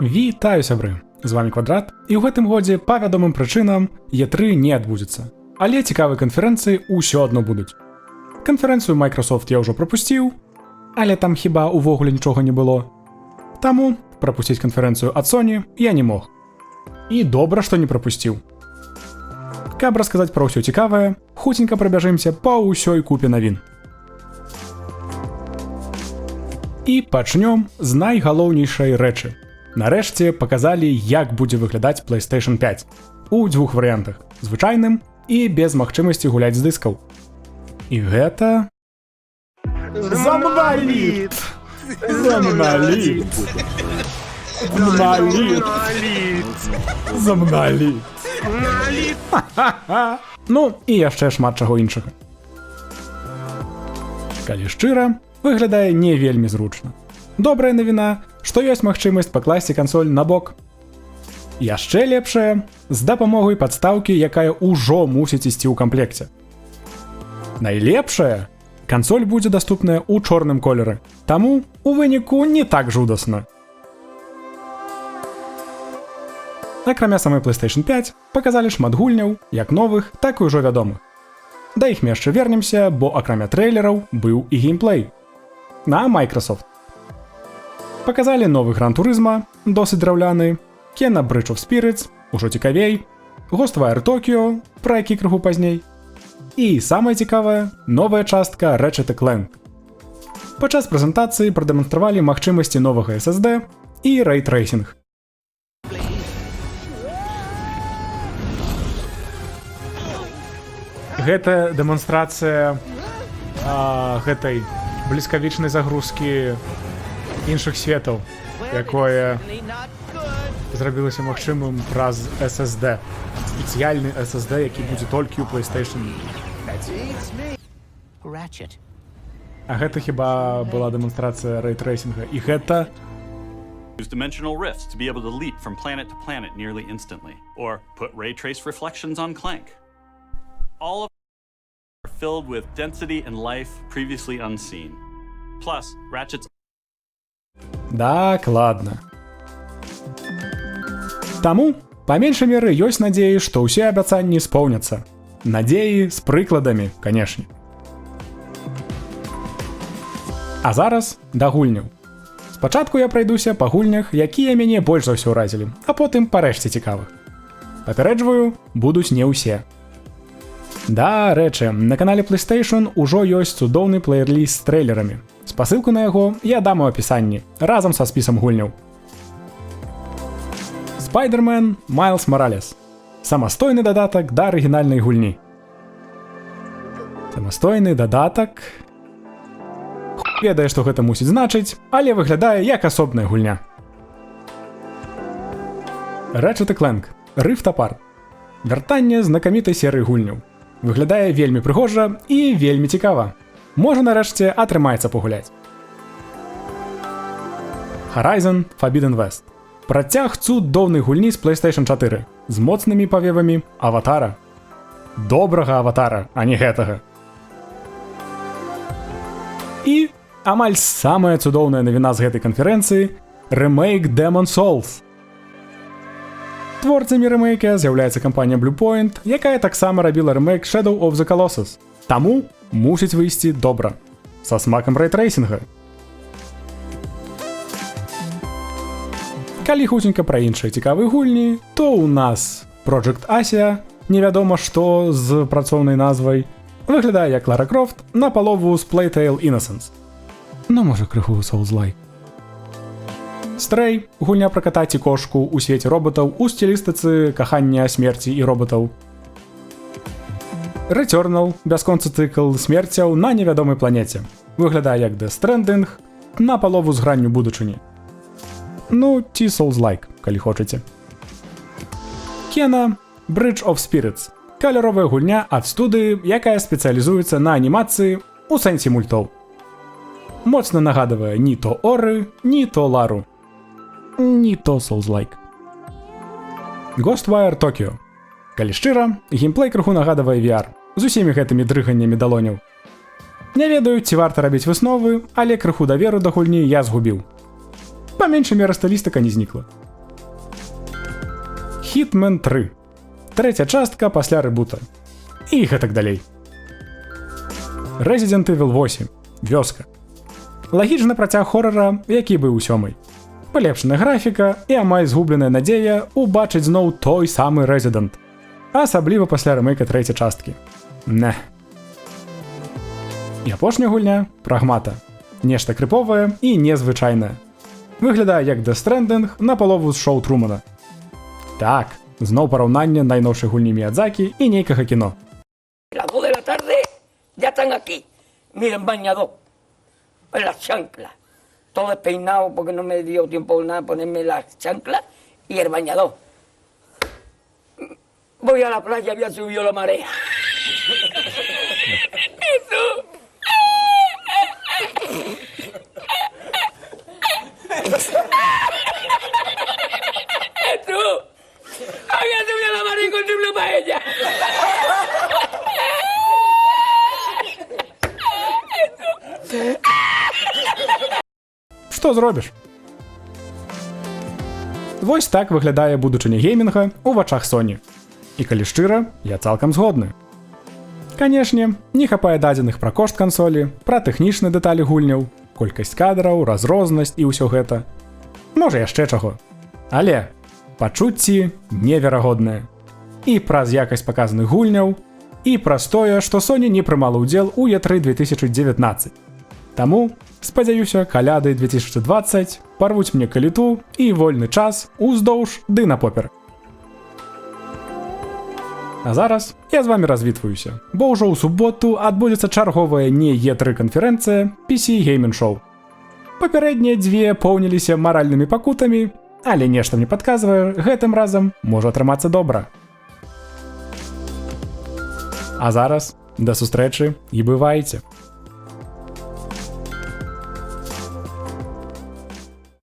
Вітаю, сябры! З вами Квадрат, і ў гэтым годзе па вядомым прычынам E3 не адбудзецца. Але цікавыя канферэнцыі ўсё адно будуць. Канферэнцыю Microsoft я ўжо прапусціў, але там хіба увогуле нічога не было. Таму прапусціць канферэнцыю ад Sony я не мог. І добра, што не прапусціў. Каб расказаць пра ўсё цікавае, хуценька прабяжымся па ўсёй купе навін. І пачнём з найгалоўнейшай рэчы. Нарэшце паказалі, як будзе выглядаць PlayStation 5 у дзвюх варыянтах: звычайным і без магчымасці гуляць з дыскаў. І гэта... Замналіт! Замналіт! Замналіт! Ну, і яшчэ шмат чаго іншага. Калі шчыра, выглядае не вельмі зручна. Добрая навіна, што ёсць магчымасць пакласці кансоль на бок. Яшчэ лепшая, з дапамогай падстаўкі, якая ўжо мусіць ісці ў камплекце. Найлепшая, кансоль будзе даступная ў чорным колеры, таму у выніку не так жудасна. Акрамя самой PlayStation 5 паказалі шмат гульняў, як новых, так і ўжо вядомых. Да іх мы яшчэ вернемся, бо акрамя трэйлераў быў і геймплей. На Microsoft. Паказалі новы Gran Turismo, досыць драўляны, Kena Bridge of Spirits, ужо цікавей, Ghostwire Tokyo, пра які крыху пазней. І самае цікавае, новая частка Ratchet & Clank. Падчас прэзентацыі прадэманстравалі магчымасці новага SSD і рейтрейсінг. Гэта дэманстрацыя гэтай бліскавічнай загрузкі іншых светаў, якое зрабілася магчымым праз SSD. Спецыяльны SSD, які будзе толькі ў PlayStation 5. А гэта хіба была дэманстрацыя рейтрейсінга. І гэта... Use dimensional rifts to be able to leap from planet to planet nearly instantly, or put ray trace reflections on Clank. All of them are filled with density and life previously unseen. Plus, Ratchet's... Дакладна. Таму, па меншай меры, ёсць надзеі, што ўсе абяцанні споўняцца. Надзеі з прыкладамі, канешне. А зараз да гульняў. Спачатку я прайдуся па гульнях, якія мяне больш за ўсё ўразілі, а потым па рэшце цікавых. Папярэджваю, будуць не ўсе. Дарэчы, на канале PlayStation ужо ёсць цудоўны плейліст з трэйлерамі. Спасылку на яго я дам у апісанні, разам са спісам гульняў. Spider-Man Miles Morales. Самастойны дадатак да арыгінальнай гульні. Самастойны дадатак... Ведае, што гэта мусіць значыць, але выглядае як асобная гульня. Ratchet & Clank. Rift Apart. Вяртанне знакамітай серыі гульняў. Выглядае вельмі прыгожа і вельмі цікава. Можа нарэшце атрымаецца пагуляць. Horizon Forbidden West. Працяг цудоўнай гульні з PlayStation 4 з моцнымі павевамі аватара. Добрага аватара, а не гэтага. І амаль самая цудоўная навіна з гэтай канферэнцыі – ремейк Demon's Souls. Творцамі ремейка з'яўляецца кампанія Bluepoint, якая таксама рабіла ремейк Shadow of the Colossus. Таму мусіць выйсці добра, са смакам рейтрейсінга. Калі хуценька пра іншыя цікавыя гульні, то ў нас Project Asia, невядома што з працоўнай назвай, выглядае як Lara Croft на палову з Playtale Innocence. Ну, можа, крыху Souls-like. Stray, гульня пра ката ці кошку ў свеце роботаў у стылістыцы кахання смерці і роботаў. Returnal, бясконцы цыкл смерцяў на невядомай планеце. Выглядае як Death Stranding на палову з гранню будучыні. Ну, ці Souls-like, калі хочаце. Kena Bridge of Spirits. Каляровая гульня ад студыі, якая спецыялізуецца на анімацыі у сэнсе мультоў. Моцна нагадывае ні то Оры, ні то Лару. Ні то Souls-like. Ghostwire Tokyo. Калі шчыра, геймплей крыху нагадывае VR, з усімі гэтымі дрыганнямі далоняў. Не ведаю, ці варта рабіць высновы, але крыху даверу да гульні я згубіў. Па меншай меры стылістыка не знікла. Hitman 3. Трэця частка пасля рэбута. І гэтак далей. Resident Evil 8. Вёска. Лагічны працяг хорара, які быў у 7. Палепшана графіка і амаль згубленая надзея убачыць зноў той самы Resident. Асабліва пасля рэмейка трэцяй часткі. Не. І апошняя гульня – Прагмата. Нешта крыповае і незвычайнае. Выглядае як Death Stranding на палову з шоу Трумана. Так, зноў параўнанне найноўшай гульні Міядзакі і нейкага кіно. Las 2 de la tarde ya están aquí. Miren, bañador. En las chanclas. Todo despeinado porque no me dio tiempo nada ponerme las chanclas y el bañador. Voy a la playa, había subido la marea. ¡Tú! ¡Había subido la marea con triple paella! Што зробіш? Вось так выглядае будучыня геймінга ў вачах Sony. І калі шчыра, я цалкам згодны. Канешне, не хапае дадзеных пра кошт кансолі, пра тэхнічныя дэталі гульняў, колькасць кадраў, разрознасць і ўсё гэта. Можа яшчэ чаго. Але пачуцці неверагодныя. І праз якасць паказаных гульняў, і праз тое, што Sony не прымала ўдзел у E3 2019. Таму, спадзяюся, каляды 2020 парвуць мне каліту і вольны час уздоўж ды напопер. А зараз я з вамі развітваюся, бо ўжо ў суботу адбудзецца чарговая не E3 канферэнцыя PC Gaming Show. Папярэднія дзве поўніліся маральнымі пакутамі, але нешта мне падказвае, гэтым разам можа атрымацца добра. А зараз да сустрэчы і бывайце!